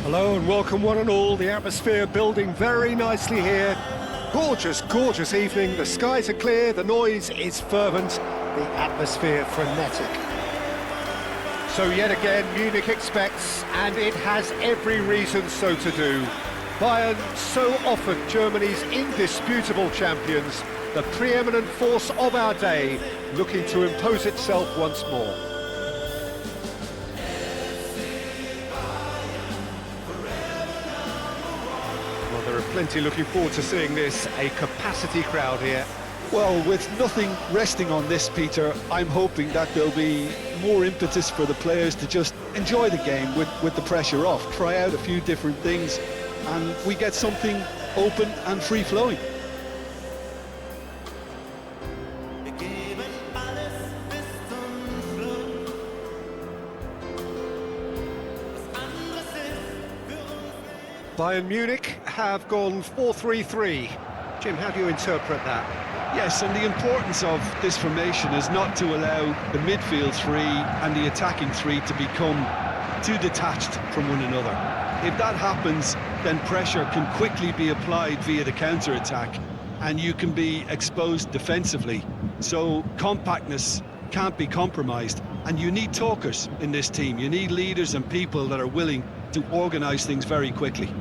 Hello and welcome one and all. The atmosphere building very nicely here. Gorgeous, gorgeous evening. The skies are clear, the noise is fervent, the atmosphere frenetic. So yet again, Munich expects, and it has every reason so to do. Bayern, so often Germany's indisputable champions, the preeminent force of our day, looking to impose itself once more. Well, there are plenty looking forward to seeing this, a capacity crowd here. Well, with nothing resting on this, Peter, I'm hoping that there'll be more impetus for the players to just enjoy the game with the pressure off, try out a few different things, and we get something open and free-flowing. Bayern Munich have gone 4-3-3. Jim, how do you interpret that? Yes, and the importance of this formation is not to allow the midfield three and the attacking three to become too detached from one another. If that happens, then pressure can quickly be applied via the counter-attack, and you can be exposed defensively. So compactness can't be compromised, and you need talkers in this team. You need leaders and people that are willing to organise things very quickly.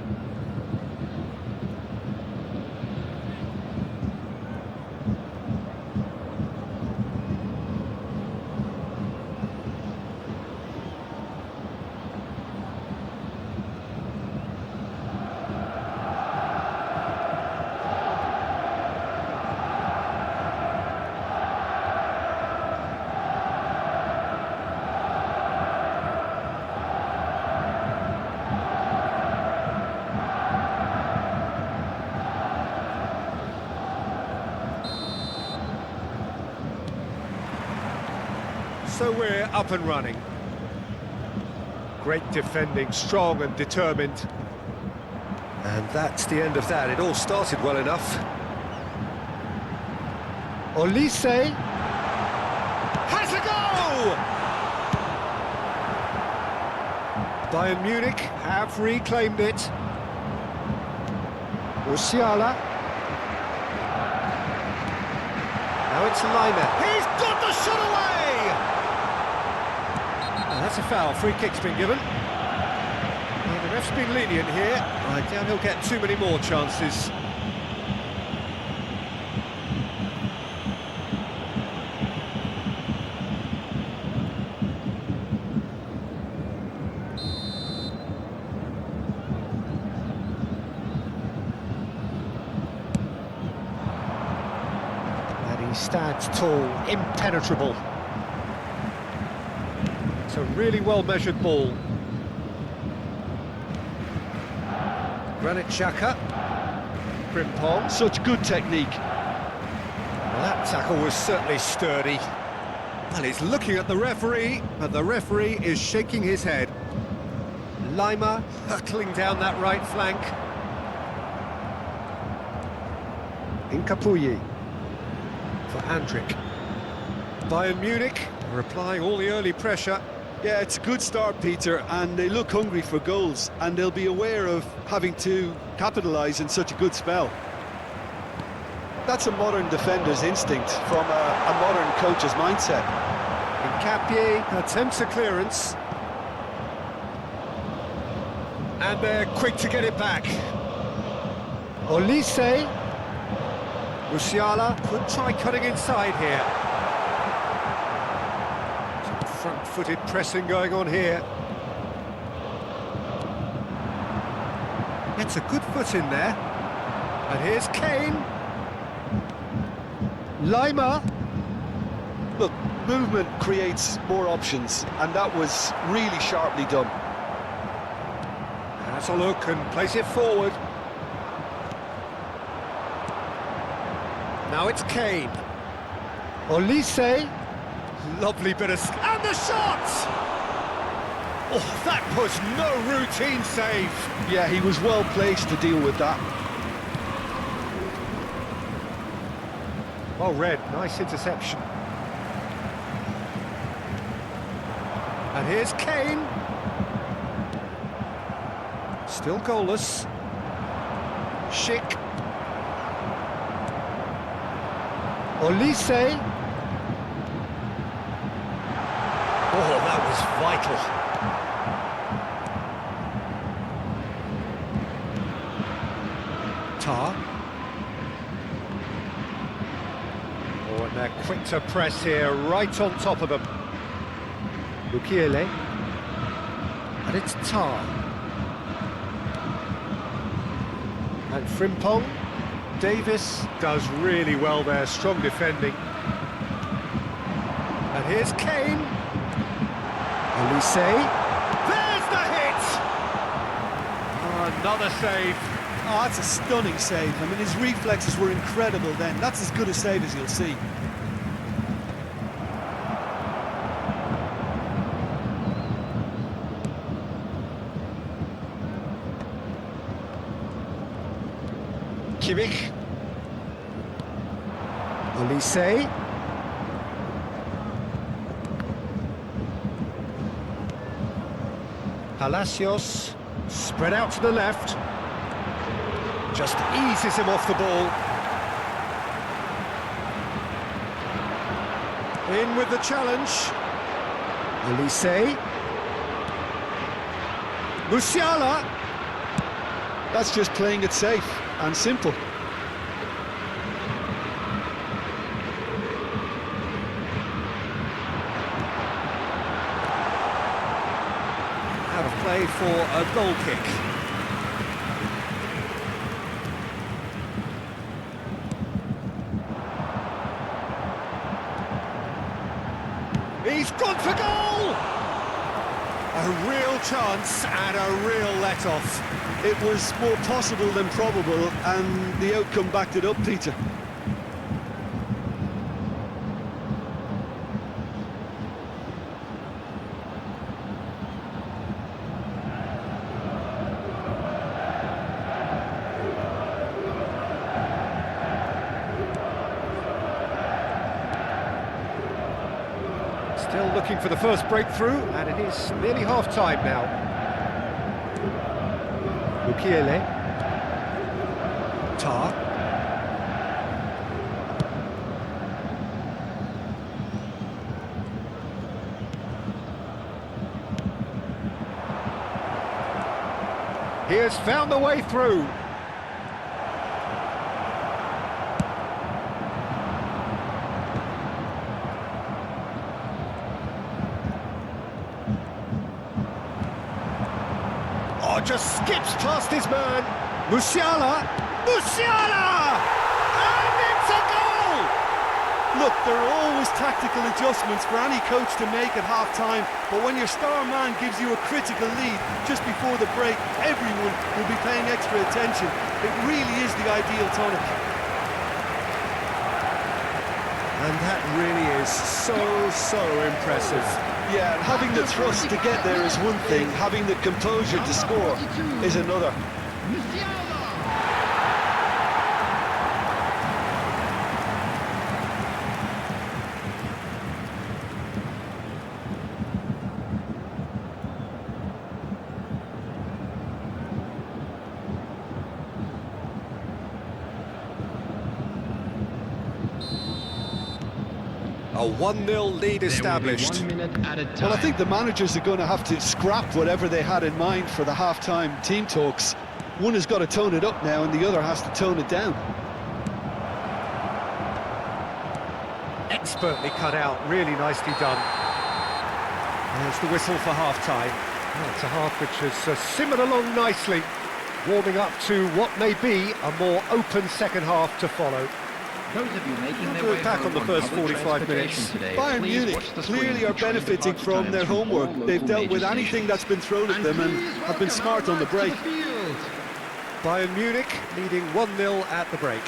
So we're up and running. Great defending, strong and determined. And that's the end of that. It all started well enough. Olise has a goal! Bayern Munich have reclaimed it. Musiala. Now it's Leimer. He's got the shot away! That's a foul. Free kick's been given. Well, the ref's been lenient here. I doubt he'll get too many more chances. And he stands tall, impenetrable. A really well-measured ball. Granit Xhaka. Frimpong. Such good technique. Well, that tackle was certainly sturdy. And he's looking at the referee, but the referee is shaking his head. Leimer hurtling down that right flank. Incapuyi for Andrik. Bayern Munich are applying all the early pressure. Yeah, it's a good start, Peter, and they look hungry for goals, and they'll be aware of having to capitalise in such a good spell. That's a modern defender's instinct from a modern coach's mindset. Incapié attempts a clearance. And they're quick to get it back. Olise. Musiala could try cutting inside here. Front-footed pressing going on here. Gets a good foot in there. And here's Kane. Leimer. Look, movement creates more options, and that was really sharply done. Has a look and plays it forward. Now it's Kane. Olise. Lovely bit of... And the shot! Oh, that was no routine save. Yeah, he was well placed to deal with that. Well read, nice interception. And here's Kane. Still goalless. Schick. Olise. Oh, that was vital. Tar. Oh, and they're quick to press here, right on top of them. Mukiele. And it's Tar. And Frimpong. Davis does really well there, strong defending. And here's Kane. Olise. There's the hit! Oh, another save. Oh, that's a stunning save. I mean, his reflexes were incredible then. That's as good a save as you'll see. Kimmich. Olise. Palacios. Spread out to the left. Just eases him off the ball. In with the challenge. Olise. Musiala. That's just playing it safe and simple. Out of play for a goal kick. He's gone for goal! A real chance and a real let-off. It was more possible than probable, and the outcome backed it up, Peter. Still looking for the first breakthrough, and it is nearly half-time now. Mukiele. Tar. He has found the way through. Oh, just skips past his man. Musiala! Musiala! And it's a goal! Look, there are always tactical adjustments for any coach to make at half-time, but when your star man gives you a critical lead just before the break, everyone will be paying extra attention. It really is the ideal tonic. And that really is so impressive. Yeah, and having the thrust to get there is one thing, having the composure to score is another. A 1-0 lead established. 1 minute at a time. Well, I think the managers are going to have to scrap whatever they had in mind for the half-time team talks. One has got to tone it up now and the other has to tone it down. Expertly cut out, really nicely done. There's the whistle for half-time. Well, it's a half which has simmered along nicely, warming up to what may be a more open second half to follow. Those of you making their We're way back on the home first public 45 minutes. transportation today, Bayern please Munich watch the clearly screens are for train benefiting departure from times their from all homework. They've local dealt with major anything stations. that's been thrown at them and have been smart on the break. Bayern Munich leading 1-0 at the break.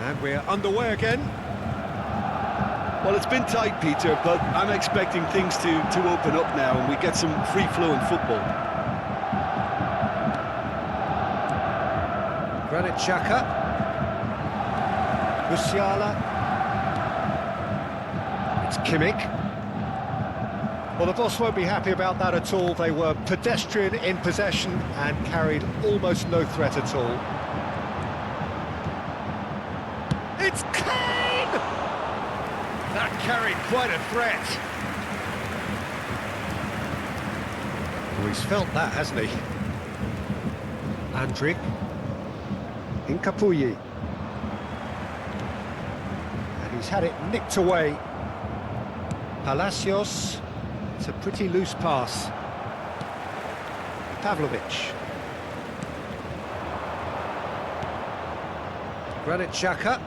And we're underway again. Well, it's been tight, Peter, but I'm expecting things to open up now and we get some free-flowing football. Granit Xhaka. Musiala. It's Kimmich. Well, the boss won't be happy about that at all. They were pedestrian in possession and carried almost no threat at all. It's Kane! That carried quite a threat. Well, he's felt that, hasn't he? Andrik. Incapuyi. And he's had it nicked away. Palacios. It's a pretty loose pass. Pavlovic. Granit Xhaka.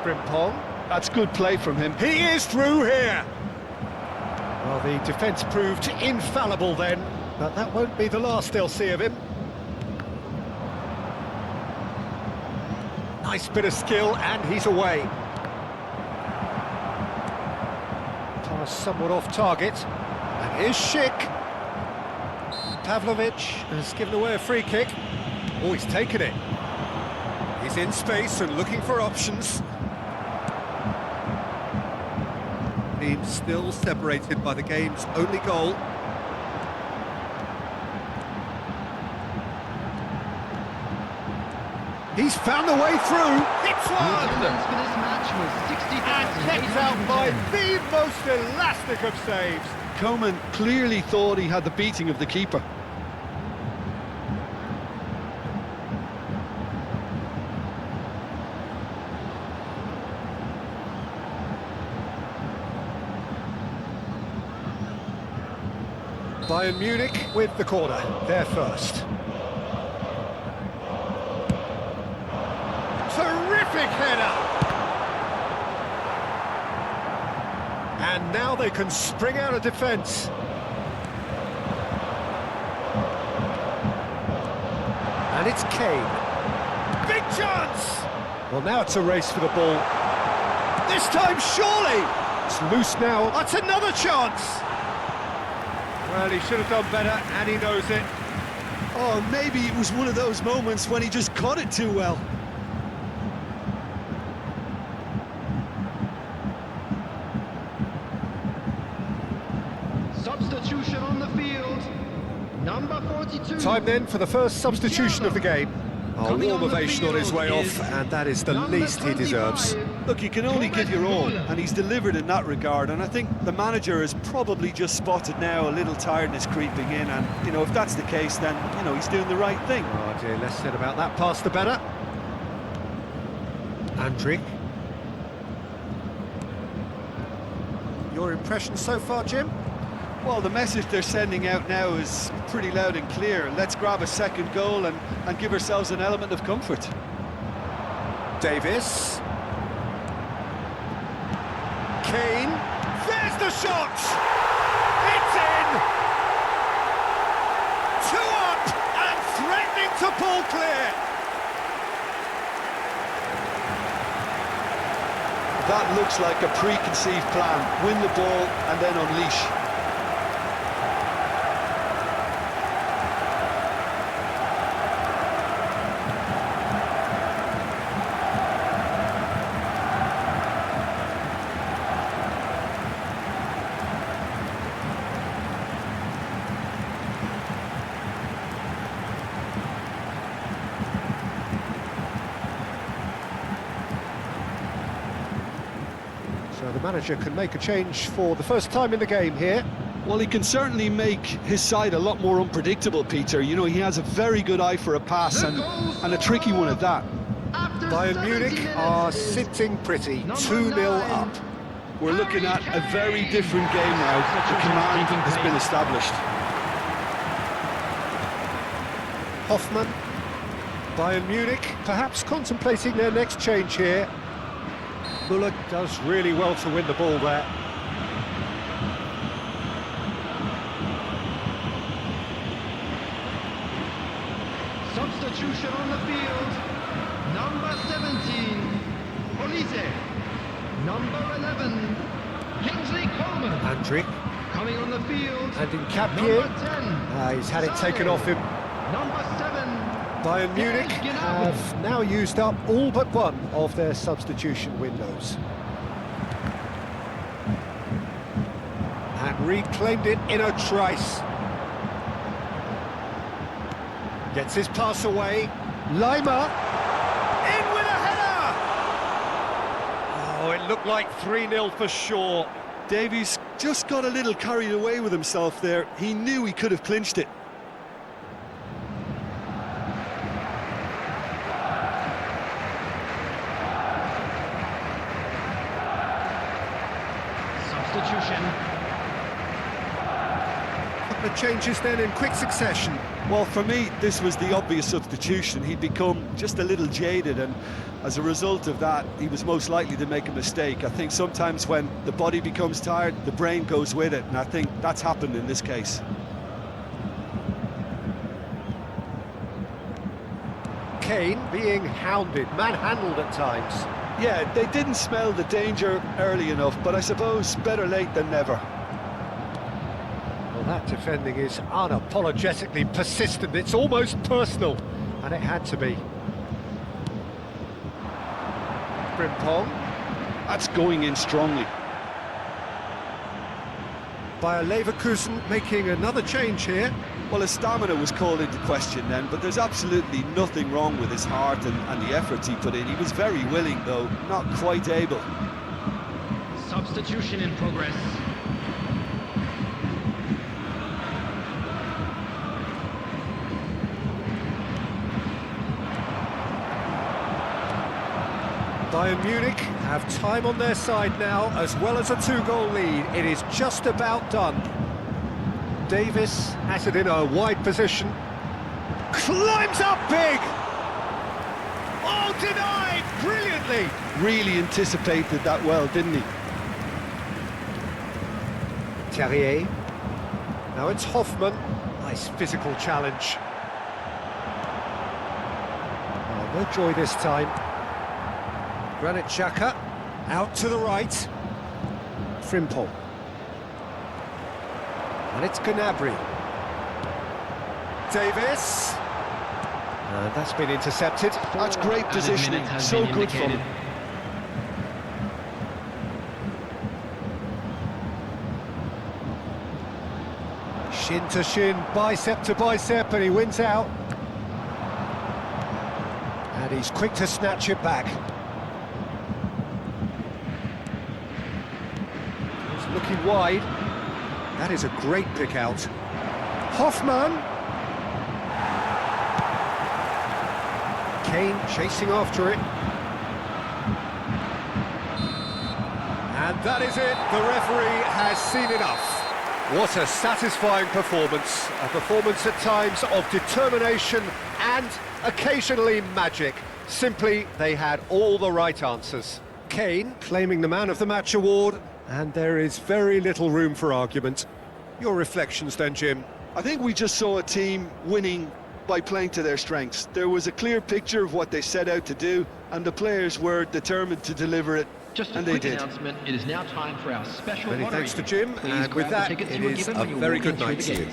Frimpong. That's good play from him. He is through here! Well, the defence proved infallible then, but that won't be the last they'll see of him. Nice bit of skill, and he's away. Pass somewhat off target. And here's Schick. Pavlovic has given away a free kick. Oh, he's taken it. He's in space and looking for options. Team still separated by the game's only goal. He's found a way through. Hits one! Attendance for this match was And kept out by 60,810. the most elastic of saves. Coman clearly thought he had the beating of the keeper. Bayern Munich with the corner, they're first. Terrific header! And now they can spring out of defence. And it's Kane. Big chance! Well, now it's a race for the ball. This time, surely! It's loose now. That's another chance! Well, he should have done better, and he knows it. Oh, maybe it was one of those moments when he just caught it too well. Substitution on the field. Number 42. Time then for the first substitution of the game. A Coming warm on the ovation on his field way is off, and that is the number least he deserves. 25. Look, you can only give your all, and he's delivered in that regard, and I think the manager has probably just spotted now a little tiredness creeping in, and, you know, if that's the case, then, you know, he's doing the right thing. Oh dear, less said about that pass the better. Andrik. Your impression so far, Jim? Well, the message they're sending out now is pretty loud and clear. Let's grab a second goal and give ourselves an element of comfort. Davis. Kane. There's the shot! It's in! 2 up and threatening to pull clear. That looks like a preconceived plan. Win the ball and then unleash. So the manager can make a change for the first time in the game here. Well, he can certainly make his side a lot more unpredictable, Peter. You know, he has a very good eye for a pass and a tricky one at that. Bayern Munich are sitting pretty, 2-0 up. We're looking at a very different game now. The command has been established. Hoffmann, Bayern Munich, perhaps contemplating their next change here. Müller does really well to win the ball there. Substitution on the field. Number 17, Olise. Number 11, Kingsley Coman. Andrik. Coming on the field. And in Number Cappier. 10. He's had it taken off him. Number 7. Bayern Munich have now used up all but one of their substitution windows. And reclaimed it in a trice. Gets his pass away. Lima. In with a header! Oh, it looked like 3-0 for sure. Davies just got a little carried away with himself there. He knew he could have clinched it. Substitution. Couple of changes then in quick succession. Well, for me, this was the obvious substitution. He'd become just a little jaded, and as a result of that, he was most likely to make a mistake. I think sometimes when the body becomes tired, the brain goes with it, and I think that's happened in this case. Kane being hounded, manhandled at times. Yeah, they didn't smell the danger early enough, but I suppose better late than never. Well, that defending is unapologetically persistent. It's almost personal, and it had to be. Frimpong. That's going in strongly. Bayer Leverkusen making another change here. Well, his stamina was called into question then, but there's absolutely nothing wrong with his heart and the efforts he put in. He was very willing, though, not quite able. Substitution in progress. Bayern Munich have time on their side now, as well as a 2-goal lead. It is just about done. Davis has it in a wide position. Climbs up big! Oh, denied! Brilliantly! Really anticipated that well, didn't he? Terrier. Now it's Hoffman. Nice physical challenge. Oh, no joy this time. Granit Xhaka, out to the right. Frimpong. And it's Gnabry. Davis. And that's been intercepted. That's great positioning, so good from him. Shin to shin, bicep to bicep, and he wins out. And he's quick to snatch it back. He's looking wide. That is a great pick out. Hoffman. Kane chasing after it. And that is it. The referee has seen enough. What a satisfying performance. A performance at times of determination and occasionally magic. Simply, they had all the right answers. Kane claiming the Man of the Match award, and there is very little room for argument. Your reflections then, Jim? I think we just saw a team winning by playing to their strengths. There was a clear picture of what they set out to do, and the players were determined to deliver it, and they did. Announcement. It is now time for our special Many thanks to Jim, and with that, it is a very good night to you.